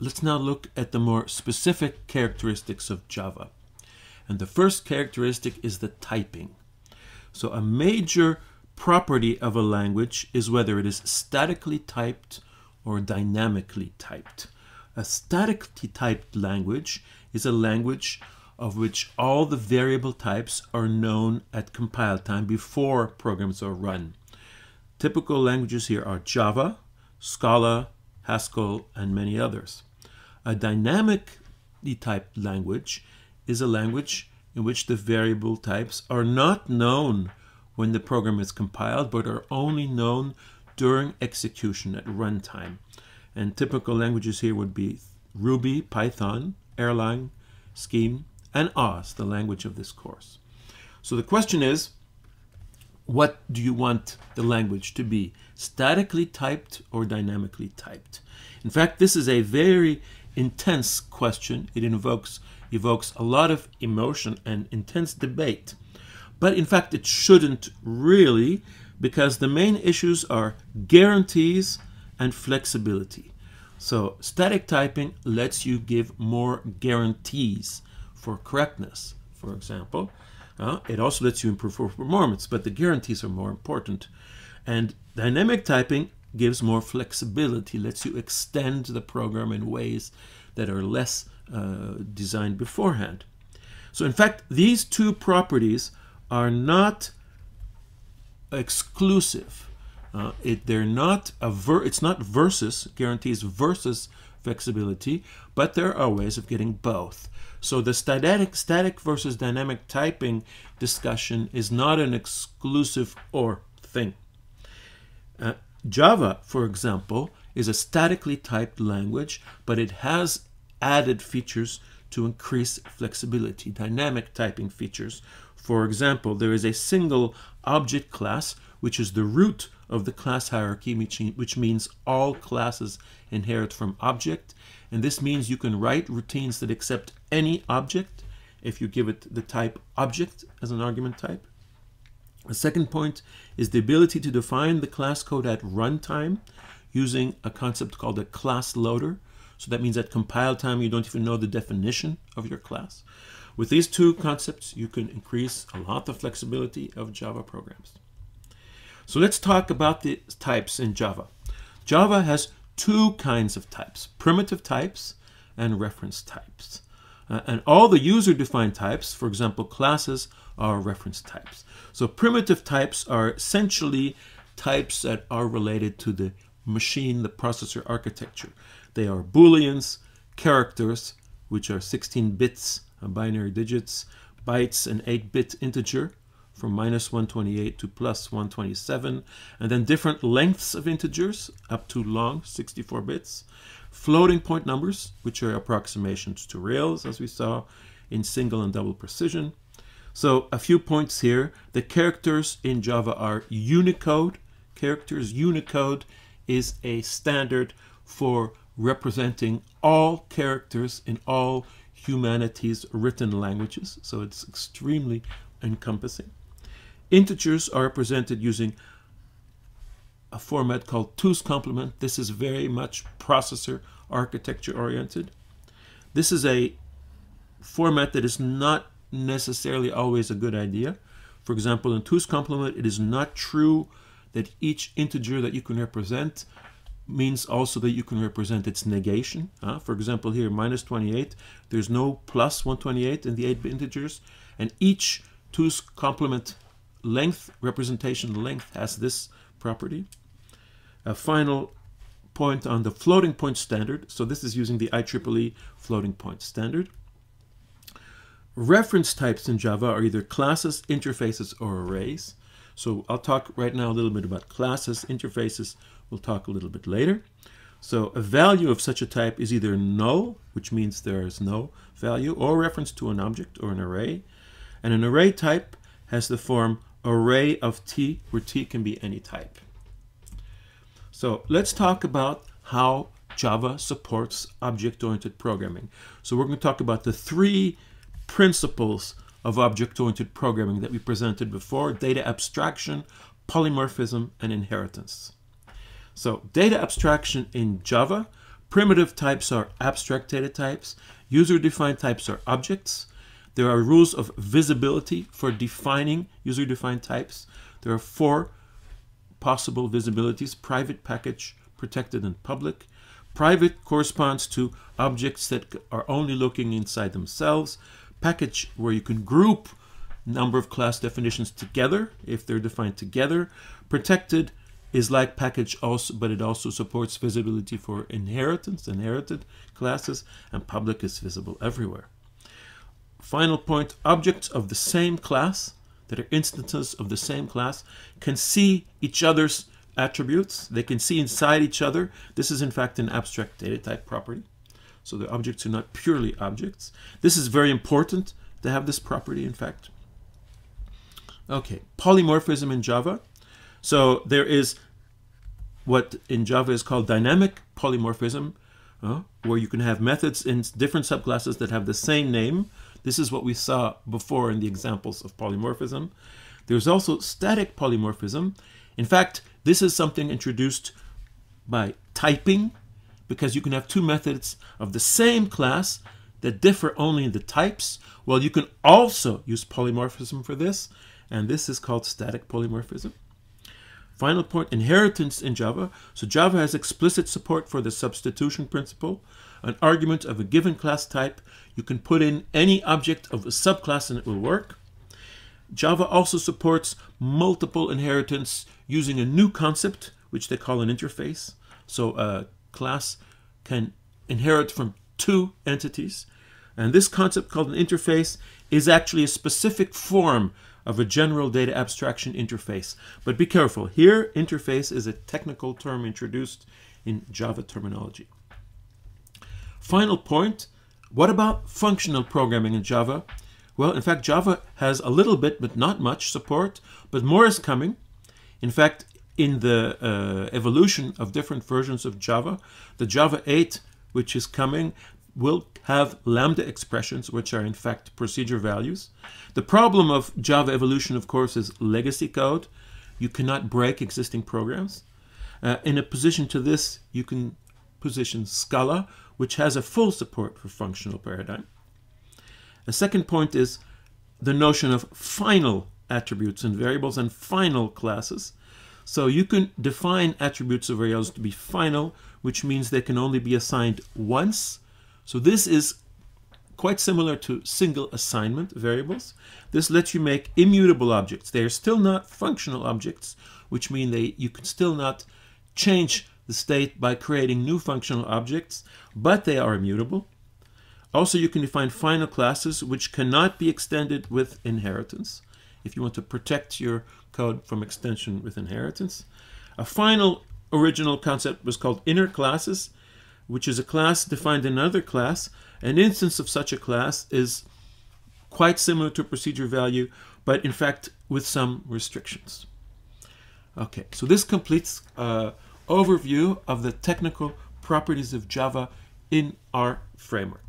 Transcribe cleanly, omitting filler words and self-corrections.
let's now look at the more specific characteristics of Java. And the first characteristic is the typing. So a major property of a language is whether it is statically typed or dynamically typed. A statically typed language is a language of which all the variable types are known at compile time before programs are run. Typical languages here are Java, Scala, Haskell, and many others. A dynamically typed language is a language in which the variable types are not known when the program is compiled, but are only known during execution at runtime. And typical languages here would be Ruby, Python, Erlang, Scheme, and Oz, the language of this course. So the question is, what do you want the language to be? Statically typed or dynamically typed? In fact, this is a very intense question. It evokes a lot of emotion and intense debate. But in fact, it shouldn't really, because the main issues are guarantees and flexibility. So static typing lets you give more guarantees for correctness, for example. It also lets you improve performance, but the guarantees are more important. And dynamic typing gives more flexibility, lets you extend the program in ways that are less designed beforehand. So in fact, these two properties are not exclusive. It's not versus guarantees versus flexibility, but there are ways of getting both. So the static versus dynamic typing discussion is not an exclusive or thing. Java, for example, is a statically typed language, but it has added features to increase flexibility, dynamic typing features. For example, there is a single object class, which is the root of the class hierarchy, which means all classes inherit from object. And this means you can write routines that accept any object if you give it the type object as an argument type. The second point is the ability to define the class code at runtime using a concept called a class loader. So that means at compile time, you don't even know the definition of your class. With these two concepts, you can increase a lot of flexibility of Java programs. So let's talk about the types in Java. Java has two kinds of types, primitive types and reference types. And all the user-defined types, for example, classes, are reference types. So primitive types are essentially types that are related to the machine, the processor architecture. They are Booleans, characters, which are 16 bits, binary digits, bytes, and 8-bit integer, from -128 to +127, and then different lengths of integers up to long 64 bits, floating point numbers, which are approximations to reals, as we saw in single and double precision. So a few points here. The characters in Java are Unicode characters. Unicode is a standard for representing all characters in all humanities written languages, so it's extremely encompassing. Integers are represented using a format called 2's complement. This is very much processor architecture oriented. This is a format that is not necessarily always a good idea. For example, in 2's complement, it is not true that each integer that you can represent means also that you can represent its negation. For example, here, -28, there's no +128 in the 8-bit integers, and each 2's complement length, representation length, has this property. A final point on the floating point standard. So this is using the IEEE floating point standard. Reference types in Java are either classes, interfaces, or arrays. So I'll talk right now a little bit about classes. Interfaces we'll talk a little bit later. So a value of such a type is either null, which means there is no value, or reference to an object or an array. And an array type has the form array of t, where t can be any type. So let's talk about how Java supports object-oriented programming. So we're going to talk about the three principles of object-oriented programming that we presented before: data abstraction, polymorphism, and inheritance. So data abstraction in Java Primitive types are abstract data types. User-defined types are objects. There are rules of visibility for defining user-defined types. There are 4 possible visibilities: private, package, protected, and public. Private corresponds to objects that are only looking inside themselves. Package, where you can group number of class definitions together if they're defined together. Protected is like package also, but it also supports visibility for inherited classes, and public is visible everywhere. Final point, objects of the same class, that are instances of the same class, can see each other's attributes. They can see inside each other. This is in fact an abstract data type property. So the objects are not purely objects. This is very important to have this property, in fact. Okay, polymorphism in Java. So there is what in Java is called dynamic polymorphism, where you can have methods in different subclasses that have the same name. This is what we saw before in the examples of polymorphism. There's also static polymorphism. In fact, this is something introduced by typing, because you can have 2 methods of the same class that differ only in the types. Well, you can also use polymorphism for this, and this is called static polymorphism. Final point, inheritance in Java. So Java has explicit support for the substitution principle. An argument of a given class type, you can put in any object of a subclass and it will work. Java also supports multiple inheritance using a new concept, which they call an interface. So a class can inherit from 2 entities. And this concept, called an interface, is actually a specific form of a general data abstraction interface. But be careful, here interface is a technical term introduced in Java terminology. Final point, what about functional programming in Java? Well, in fact, Java has a little bit, but not much support, but more is coming. In fact, in the evolution of different versions of Java, the Java 8, which is coming, will have lambda expressions, which are in fact procedure values. The problem of Java evolution, of course, is legacy code. You cannot break existing programs. In opposition to this, you can position Scala, which has a full support for functional paradigm. A second point is the notion of final attributes and variables and final classes. So you can define attributes of variables to be final, which means they can only be assigned once. So this is quite similar to single assignment variables. This lets you make immutable objects. They are still not functional objects, which mean you can still not change the state by creating new functional objects, but they are immutable. Also, you can define final classes which cannot be extended with inheritance, if you want to protect your code from extension with inheritance. A final original concept was called inner classes, which is a class defined in another class. An instance of such a class is quite similar to procedure value, but in fact with some restrictions. Okay, so this completes an overview of the technical properties of Java in our framework.